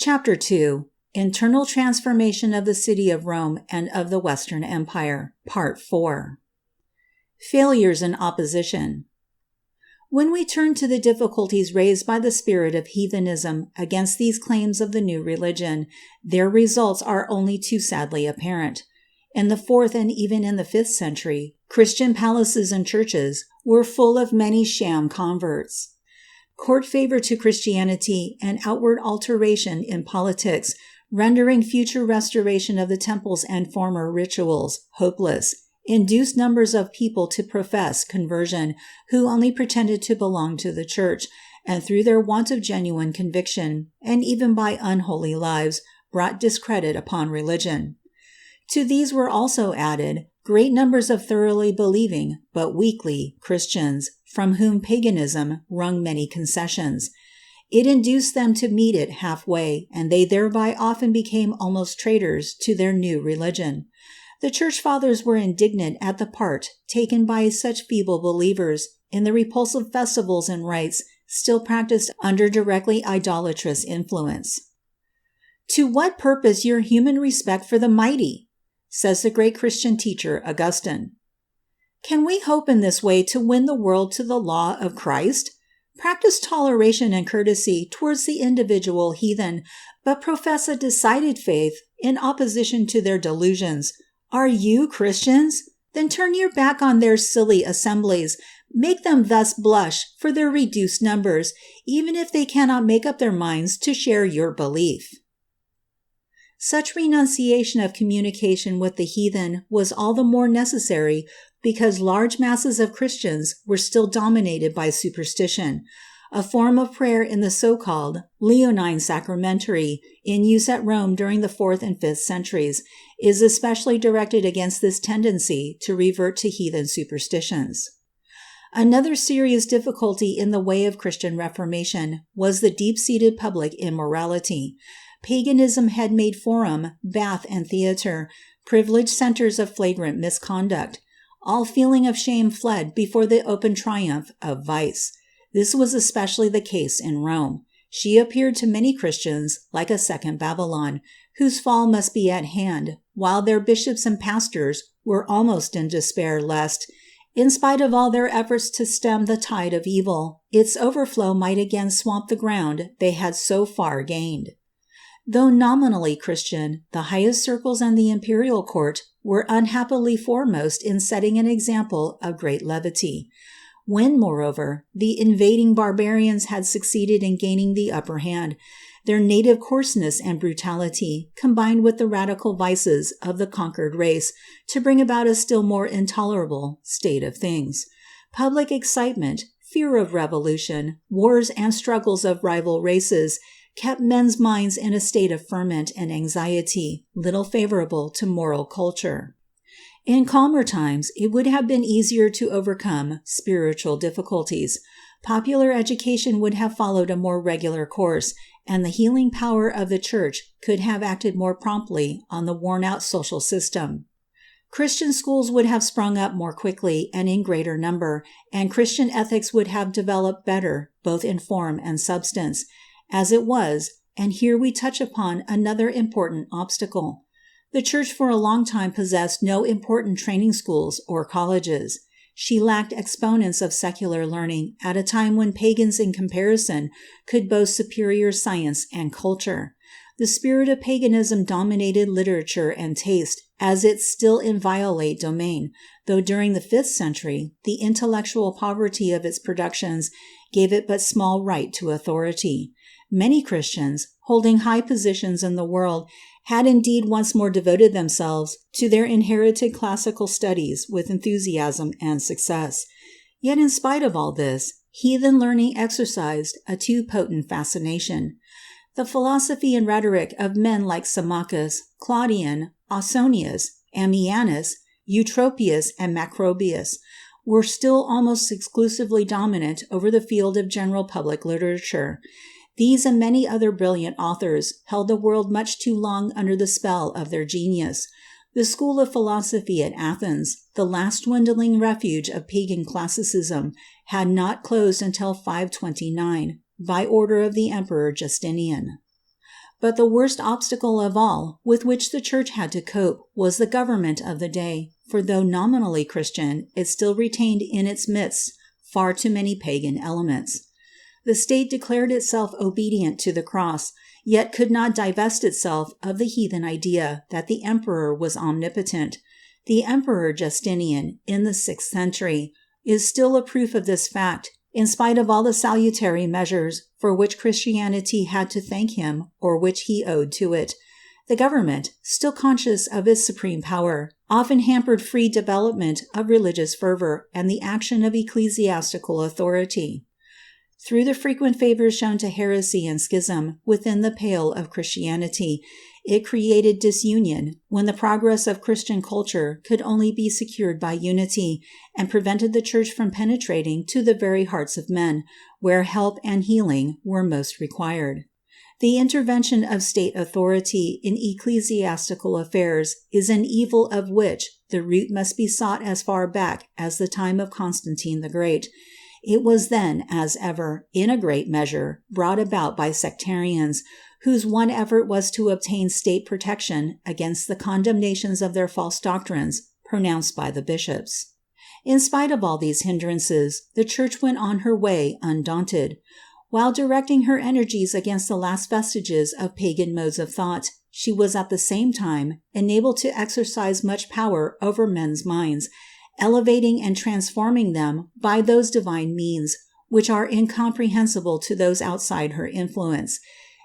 Chapter 2. Internal Transformation of the City of Rome and of the Western Empire, Part 4. Failures and Opposition. When we turn to the difficulties raised by the spirit of heathenism against these claims of the new religion, their results are only too sadly apparent. In the 4th and even in the 5th century, Christian palaces and churches were full of many sham converts. Court favor to Christianity and outward alteration in politics, rendering future restoration of the temples and former rituals hopeless, induced numbers of people to profess conversion who only pretended to belong to the church, and through their want of genuine conviction, and even by unholy lives, brought discredit upon religion. To these were also added great numbers of thoroughly believing, but weakly, Christians, from whom paganism wrung many concessions. It induced them to meet it halfway, and they thereby often became almost traitors to their new religion. The Church Fathers were indignant at the part taken by such feeble believers in the repulsive festivals and rites still practiced under directly idolatrous influence. "To what purpose your human respect for the mighty?" says the great Christian teacher Augustine. Can we hope in this way to win the world to the law of Christ? Practice toleration and courtesy towards the individual heathen, but profess a decided faith in opposition to their delusions. Are you Christians? Then turn your back on their silly assemblies. Make them thus blush for their reduced numbers, even if they cannot make up their minds to share your belief. Such renunciation of communication with the heathen was all the more necessary because large masses of Christians were still dominated by superstition. A form of prayer in the so-called Leonine Sacramentary, in use at Rome during the 4th and 5th centuries, is especially directed against this tendency to revert to heathen superstitions. Another serious difficulty in the way of Christian Reformation was the deep-seated public immorality. Paganism had made forum, bath, and theater privileged centers of flagrant misconduct. All feeling of shame fled before the open triumph of vice. This was especially the case in Rome. She appeared to many Christians like a second Babylon, whose fall must be at hand, while their bishops and pastors were almost in despair lest, in spite of all their efforts to stem the tide of evil, its overflow might again swamp the ground they had so far gained. Though nominally Christian, the highest circles and the imperial court were unhappily foremost in setting an example of great levity. When, moreover, the invading barbarians had succeeded in gaining the upper hand, their native coarseness and brutality combined with the radical vices of the conquered race to bring about a still more intolerable state of things. Public excitement, fear of revolution, wars and struggles of rival races kept men's minds in a state of ferment and anxiety, little favorable to moral culture. In calmer times, it would have been easier to overcome spiritual difficulties. Popular education would have followed a more regular course, and the healing power of the Church could have acted more promptly on the worn-out social system. Christian schools would have sprung up more quickly and in greater number, and Christian ethics would have developed better, both in form and substance. As it was, and here we touch upon another important obstacle. The Church for a long time possessed no important training schools or colleges. She lacked exponents of secular learning at a time when pagans in comparison could boast superior science and culture. The spirit of paganism dominated literature and taste as its still inviolate domain, though during the 5th century, the intellectual poverty of its productions gave it but small right to authority. Many Christians, holding high positions in the world, had indeed once more devoted themselves to their inherited classical studies with enthusiasm and success. Yet in spite of all this, heathen learning exercised a too potent fascination. The philosophy and rhetoric of men like Symmachus, Claudian, Ausonius, Ammianus, Eutropius, and Macrobius were still almost exclusively dominant over the field of general public literature. These and many other brilliant authors held the world much too long under the spell of their genius. The school of philosophy at Athens, the last dwindling refuge of pagan classicism, had not closed until 529, by order of the Emperor Justinian. But the worst obstacle of all with which the Church had to cope was the government of the day, for though nominally Christian, it still retained in its midst far too many pagan elements. The state declared itself obedient to the cross, yet could not divest itself of the heathen idea that the emperor was omnipotent. The Emperor Justinian, in the 6th century, is still a proof of this fact, in spite of all the salutary measures for which Christianity had to thank him or which he owed to it. The government, still conscious of its supreme power, often hampered free development of religious fervor and the action of ecclesiastical authority. Through the frequent favors shown to heresy and schism within the pale of Christianity, it created disunion when the progress of Christian culture could only be secured by unity, and prevented the Church from penetrating to the very hearts of men, where help and healing were most required. The intervention of state authority in ecclesiastical affairs is an evil of which the root must be sought as far back as the time of Constantine the Great. It was then, as ever, in a great measure, brought about by sectarians, whose one effort was to obtain state protection against the condemnations of their false doctrines pronounced by the bishops. In spite of all these hindrances, the Church went on her way undaunted. While directing her energies against the last vestiges of pagan modes of thought, she was at the same time enabled to exercise much power over men's minds, elevating and transforming them by those divine means which are incomprehensible to those outside her influence.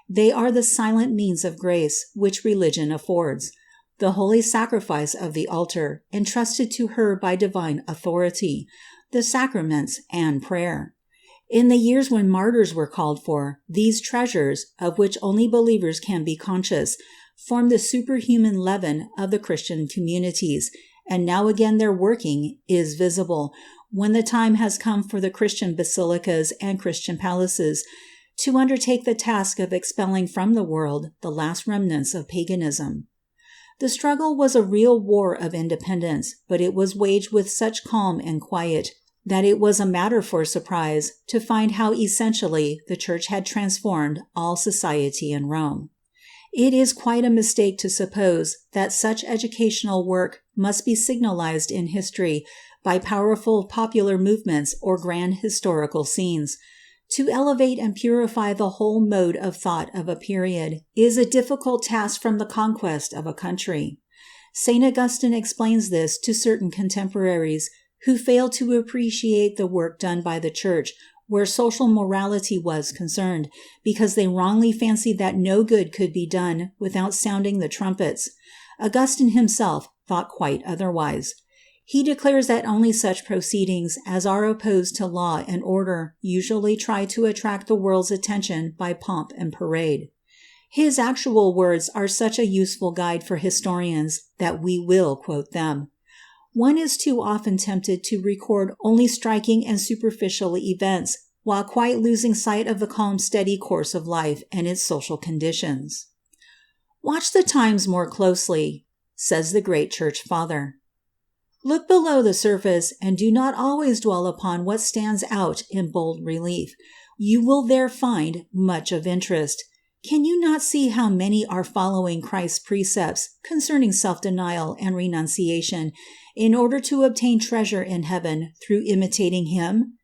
They are the silent means of grace which religion affords, the holy sacrifice of the altar, entrusted to her by divine authority, the sacraments, and prayer. In the years when martyrs were called for, these treasures, of which only believers can be conscious, form the superhuman leaven of the Christian communities, and now again their working is visible, when the time has come for the Christian basilicas and Christian palaces to undertake the task of expelling from the world the last remnants of paganism. The struggle was a real war of independence, but it was waged with such calm and quiet that it was a matter for surprise to find how essentially the Church had transformed all society in Rome. It is quite a mistake to suppose that such educational work must be signalized in history by powerful popular movements or grand historical scenes. To elevate and purify the whole mode of thought of a period is a difficult task from the conquest of a country. St. Augustine explains this to certain contemporaries who failed to appreciate the work done by the Church where social morality was concerned, because they wrongly fancied that no good could be done without sounding the trumpets. Augustine himself thought quite otherwise. He declares that only such proceedings as are opposed to law and order usually try to attract the world's attention by pomp and parade. His actual words are such a useful guide for historians that we will quote them. One is too often tempted to record only striking and superficial events, while quite losing sight of the calm, steady course of life and its social conditions. Watch the times more closely, says the great Church Father. Look below the surface and do not always dwell upon what stands out in bold relief. You will there find much of interest. Can you not see how many are following Christ's precepts concerning self-denial and renunciation in order to obtain treasure in heaven through imitating him?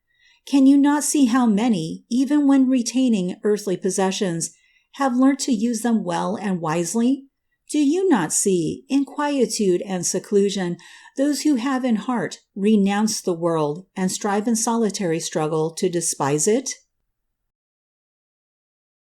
Can you not see how many, even when retaining earthly possessions, have learnt to use them well and wisely? Do you not see, in quietude and seclusion, those who have in heart renounced the world and strive in solitary struggle to despise it?